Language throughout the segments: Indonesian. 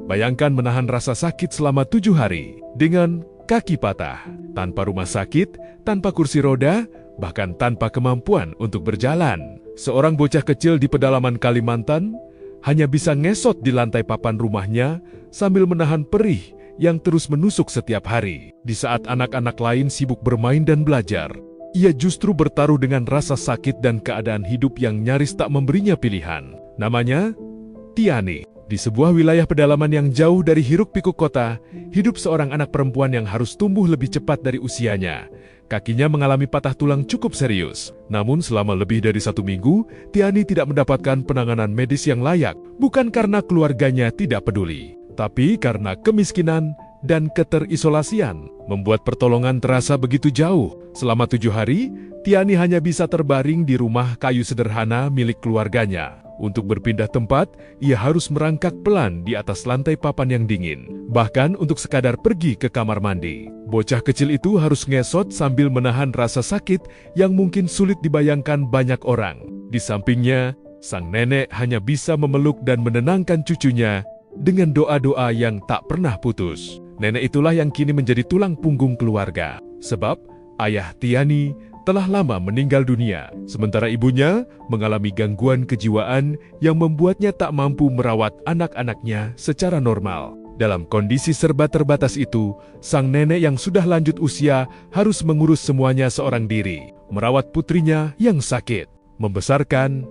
Bayangkan menahan rasa sakit selama 7 hari, dengan kaki patah, tanpa rumah sakit, tanpa kursi roda, bahkan tanpa kemampuan untuk berjalan. Seorang bocah kecil di pedalaman Kalimantan hanya bisa ngesot di lantai papan rumahnya sambil menahan perih yang terus menusuk setiap hari. Di saat anak-anak lain sibuk bermain dan belajar, ia justru bertaruh dengan rasa sakit dan keadaan hidup yang nyaris tak memberinya pilihan. Namanya Tiani. Di sebuah wilayah pedalaman yang jauh dari hiruk-pikuk kota, hidup seorang anak perempuan yang harus tumbuh lebih cepat dari usianya. Kakinya mengalami patah tulang cukup serius. Namun selama lebih dari 1 minggu, Tiani tidak mendapatkan penanganan medis yang layak. Bukan karena keluarganya tidak peduli, tapi karena kemiskinan dan keterisolasian membuat pertolongan terasa begitu jauh. Selama 7 hari, Tiani hanya bisa terbaring di rumah kayu sederhana milik keluarganya. Untuk berpindah tempat, ia harus merangkak pelan di atas lantai papan yang dingin. Bahkan untuk sekadar pergi ke kamar mandi, bocah kecil itu harus ngesot sambil menahan rasa sakit yang mungkin sulit dibayangkan banyak orang. Di sampingnya, sang nenek hanya bisa memeluk dan menenangkan cucunya dengan doa-doa yang tak pernah putus. Nenek itulah yang kini menjadi tulang punggung keluarga, sebab ayah Tiani telah lama meninggal dunia, sementara ibunya mengalami gangguan kejiwaan yang membuatnya tak mampu merawat anak-anaknya secara normal. Dalam kondisi serba terbatas itu, sang nenek yang sudah lanjut usia harus mengurus semuanya seorang diri, merawat putrinya yang sakit, membesarkan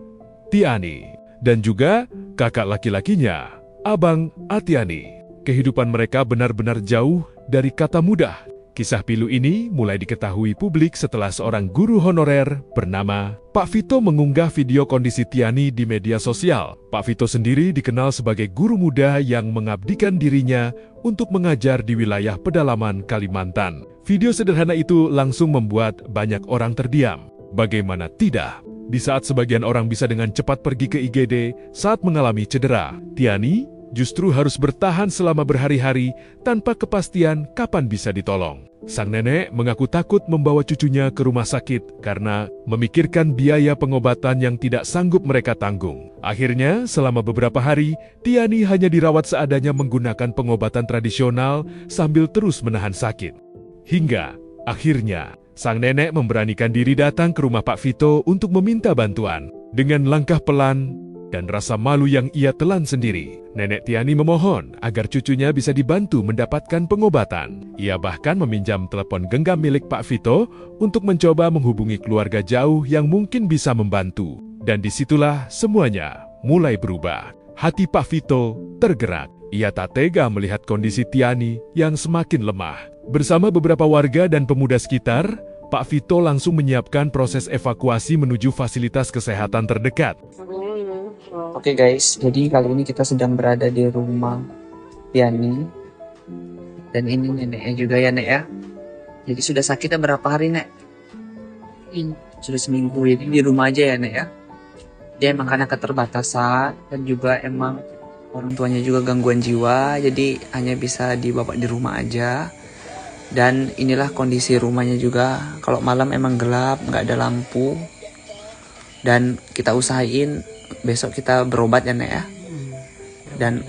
Tiani, dan juga kakak laki-lakinya, Abang Atiani. Kehidupan mereka benar-benar jauh dari kata mudah. Kisah pilu ini mulai diketahui publik setelah seorang guru honorer bernama Pak Vito mengunggah video kondisi Tiani di media sosial. Pak Vito sendiri dikenal sebagai guru muda yang mengabdikan dirinya untuk mengajar di wilayah pedalaman Kalimantan. Video sederhana itu langsung membuat banyak orang terdiam. Bagaimana tidak? Di saat sebagian orang bisa dengan cepat pergi ke IGD saat mengalami cedera, Tiani justru harus bertahan selama berhari-hari tanpa kepastian kapan bisa ditolong. Sang nenek mengaku takut membawa cucunya ke rumah sakit karena memikirkan biaya pengobatan yang tidak sanggup mereka tanggung. Akhirnya, selama beberapa hari, Tiani hanya dirawat seadanya menggunakan pengobatan tradisional sambil terus menahan sakit. Hingga akhirnya, sang nenek memberanikan diri datang ke rumah Pak Vito untuk meminta bantuan. Dengan langkah pelan dan rasa malu yang ia telan sendiri, Nenek Tiani memohon agar cucunya bisa dibantu mendapatkan pengobatan. Ia bahkan meminjam telepon genggam milik Pak Vito untuk mencoba menghubungi keluarga jauh yang mungkin bisa membantu. Dan disitulah semuanya mulai berubah. Hati Pak Vito tergerak. Ia tak tega melihat kondisi Tiani yang semakin lemah. Bersama beberapa warga dan pemuda sekitar, Pak Vito langsung menyiapkan proses evakuasi menuju fasilitas kesehatan terdekat. Oke guys, jadi kali ini kita sedang berada di rumah Tiani. Dan ini neneknya juga ya, Nek ya. Jadi sudah sakitnya berapa hari, Nek? Sudah seminggu, jadi di rumah aja ya, Nek ya. Dia emang karena keterbatasan dan juga emang orang tuanya juga gangguan jiwa, jadi hanya bisa dibawa di rumah aja. Dan inilah kondisi rumahnya juga. Kalau malam emang gelap, nggak ada lampu. Dan kita usahain besok kita berobat ya, Nek ya. Dan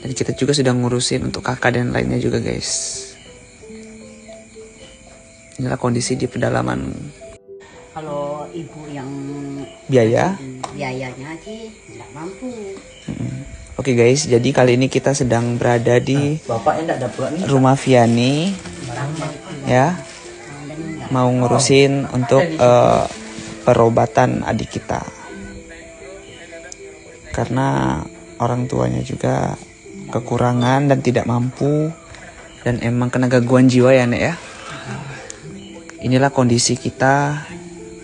kita juga sedang ngurusin untuk kakak dan lainnya juga guys. Inilah kondisi di pedalaman. Kalau ibu yang biayanya sih nggak mampu. Oke guys, jadi kali ini kita sedang berada di rumah Viani ya, mau ngurusin untuk perobatan adik kita karena orang tuanya juga kekurangan dan tidak mampu dan emang kena gangguan jiwa ya, Nek ya. Inilah kondisi kita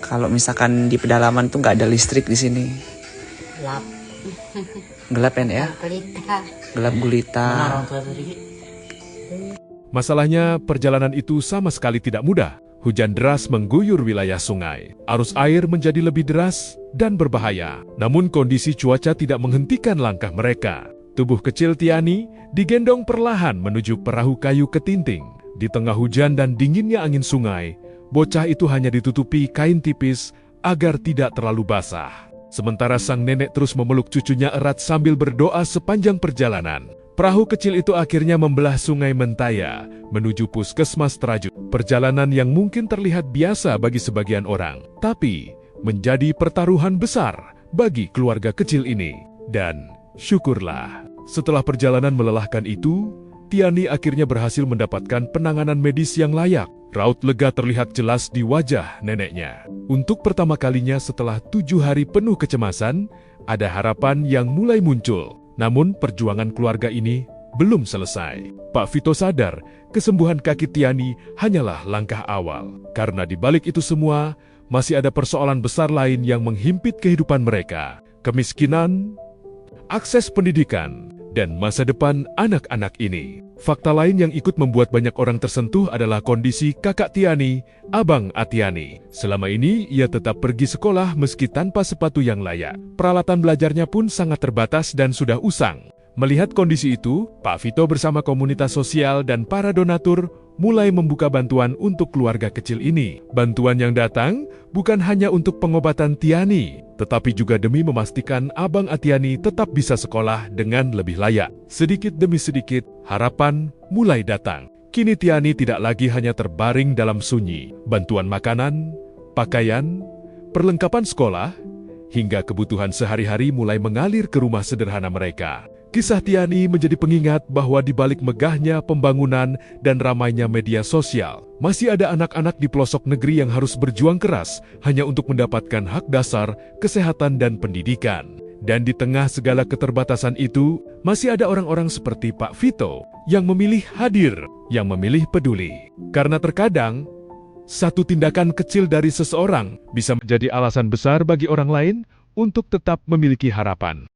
kalau misalkan di pedalaman tuh nggak ada listrik di sini. Gelap ya, Nek ya. Gelap gulita. Masalahnya, perjalanan itu sama sekali tidak mudah. Hujan deras mengguyur wilayah sungai. Arus air menjadi lebih deras dan berbahaya. Namun kondisi cuaca tidak menghentikan langkah mereka. Tubuh kecil Tiani digendong perlahan menuju perahu kayu ketinting. Di tengah hujan dan dinginnya angin sungai, bocah itu hanya ditutupi kain tipis agar tidak terlalu basah. Sementara sang nenek terus memeluk cucunya erat sambil berdoa sepanjang perjalanan. Perahu kecil itu akhirnya membelah Sungai Mentaya menuju Puskesmas Trajut. Perjalanan yang mungkin terlihat biasa bagi sebagian orang, tapi menjadi pertaruhan besar bagi keluarga kecil ini. Dan syukurlah, setelah perjalanan melelahkan itu, Tiani akhirnya berhasil mendapatkan penanganan medis yang layak. Raut lega terlihat jelas di wajah neneknya. Untuk pertama kalinya setelah 7 hari penuh kecemasan, ada harapan yang mulai muncul. Namun perjuangan keluarga ini belum selesai. Pak Vito sadar kesembuhan kaki Tiani hanyalah langkah awal. Karena di balik itu semua, masih ada persoalan besar lain yang menghimpit kehidupan mereka. Kemiskinan, akses pendidikan, dan masa depan anak-anak ini. Fakta lain yang ikut membuat banyak orang tersentuh adalah kondisi kakak Tiani, Abang Atiani. Selama ini, ia tetap pergi sekolah meski tanpa sepatu yang layak. Peralatan belajarnya pun sangat terbatas dan sudah usang. Melihat kondisi itu, Pak Vito bersama komunitas sosial dan para donatur mulai membuka bantuan untuk keluarga kecil ini. Bantuan yang datang bukan hanya untuk pengobatan Tiani, tetapi juga demi memastikan Abang Atiani tetap bisa sekolah dengan lebih layak. Sedikit demi sedikit, harapan mulai datang. Kini Tiani tidak lagi hanya terbaring dalam sunyi. Bantuan makanan, pakaian, perlengkapan sekolah, hingga kebutuhan sehari-hari mulai mengalir ke rumah sederhana mereka. Kisah Tiani menjadi pengingat bahwa di balik megahnya pembangunan dan ramainya media sosial, masih ada anak-anak di pelosok negeri yang harus berjuang keras hanya untuk mendapatkan hak dasar, kesehatan, dan pendidikan. Dan di tengah segala keterbatasan itu, masih ada orang-orang seperti Pak Vito yang memilih hadir, yang memilih peduli. Karena terkadang, satu tindakan kecil dari seseorang bisa menjadi alasan besar bagi orang lain untuk tetap memiliki harapan.